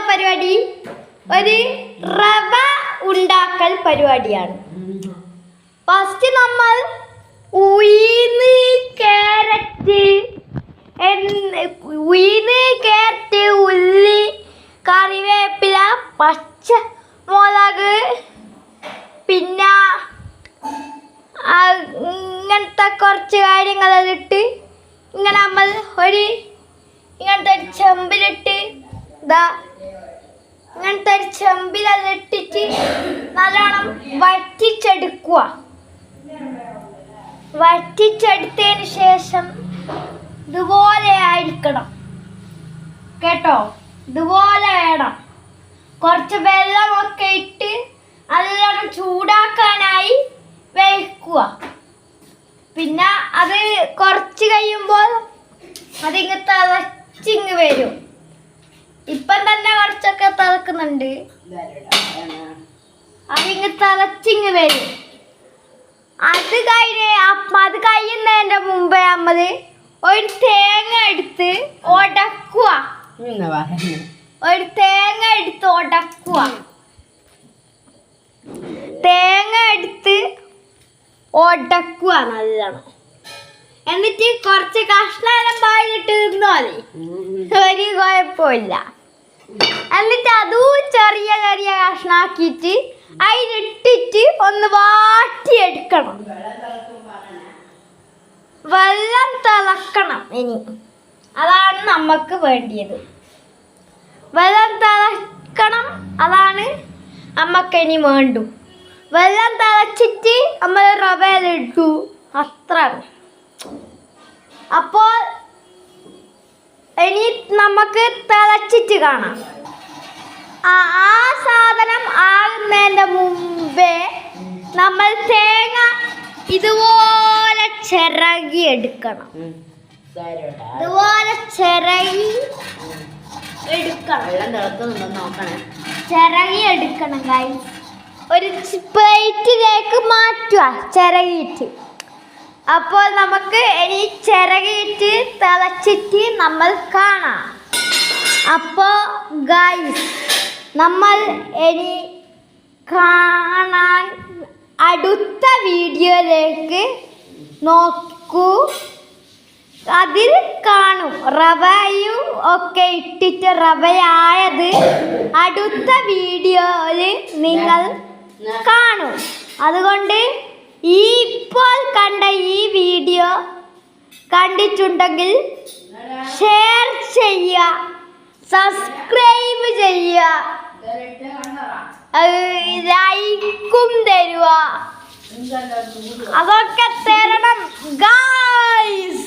പരിപാടി ഒരു റവ ഉണ്ടാക്കൽ പരിപാടിയാണ്. ഫസ്റ്റ് നമ്മൾ ഉഴുന്ന് ക്യാരറ്റ് ഉള്ളി കറിവേപ്പില പച്ചമുളക് പിന്നെ ഇങ്ങനത്തെ കുറച്ച് കാര്യങ്ങളെല്ലാം ഇട്ട് ഇങ്ങനെ നമ്മൾ ഇങ്ങനത്തെ ഒരു ചെമ്പിലിട്ട് ഇങ്ങനത്തെ ഒരു ചെമ്പിലെല്ലാം ഇട്ടിട്ട് നല്ലോണം വറ്റിച്ചെടുക്കുക. വറ്റിച്ചെടുത്തതിന് ശേഷം ഇതുപോലെ ആയിരിക്കണം കേട്ടോ. ഇതുപോലെ വേണം. കുറച്ച് വെള്ളമൊക്കെ ഇട്ട് നല്ലോണം ചൂടാക്കാനായി വയ്ക്കുക. പിന്നെ അത് കുറച്ച് കഴിയുമ്പോൾ അതിങ്ങ് തിളച്ചിങ്ങ് വരും. ഇപ്പം തന്നെ കുറച്ചൊക്കെ തിളക്കുന്നുണ്ട്. അതിങ്ങ് തിളച്ചിങ്ങ് വരും. അത് കഴിയുന്നതിൻ്റെ മുമ്പേ നമ്മൾ ഒരു തേങ്ങ എടുത്ത് ഉടക്കുക. നല്ലോണം. എന്നിട്ട് കുറച്ച് കഷ്ണം പാലിട്ട് തിന്നാൽ ഒരു കുഴപ്പമില്ല. എന്നിട്ട് അതും ചെറിയ ചെറിയ കഷ്ണാക്കിയിട്ട് അതിലിട്ടിട്ട് ഒന്ന് വാട്ടിയെടുക്കണം. വെള്ളം തിളക്കണം. ഇനി അതാണ് നമുക്ക് വേണ്ടിയത്. വെള്ളം തിളക്കണം, അതാണ് നമുക്കിനി വേണ്ടു. വെള്ളം തിളച്ചിട്ട് നമ്മൾ റവയിലിട്ടു, അത്രയാണ്. അപ്പോൾ ഇനി നമുക്ക് തിളച്ചിട്ട് കാണാം. ആ സാധനം ആകുന്നതിൻ്റെ മുമ്പേ നമ്മൾ തേങ്ങ ഇതുപോലെ ചിരകി എടുക്കണം. ഇതുപോലെ ചിരകി എടുക്കണം ഗൈസ്. ഒരു പ്ലേറ്റിലേക്ക് മാറ്റുക ചിരകിയിട്ട്. അപ്പോൾ നമുക്ക് ഇനി ചിരകിയിട്ട് തിളച്ചിട്ട് നമ്മൾ കാണാം. അപ്പോൾ ഗൈസ് നമ്മൾ ഇനി കാണാൻ അടുത്ത വീഡിയോയിലേക്ക് നോക്കൂ. അതിൽ കാണും റവയും ഒക്കെ ഇട്ടിട്ട് റവയായത് അടുത്ത വീഡിയോയിൽ നിങ്ങൾ കാണും. അതുകൊണ്ട് ഇപ്പോൾ കണ്ട ഈ വീഡിയോ കണ്ടിട്ടുണ്ടെങ്കിൽ ഷെയർ ചെയ്യുക, സബ്സ്ക്രൈബ് ചെയ്യുക, ലൈക്കും തരുക. അതൊക്കെ തരണം ഗായ്സ്.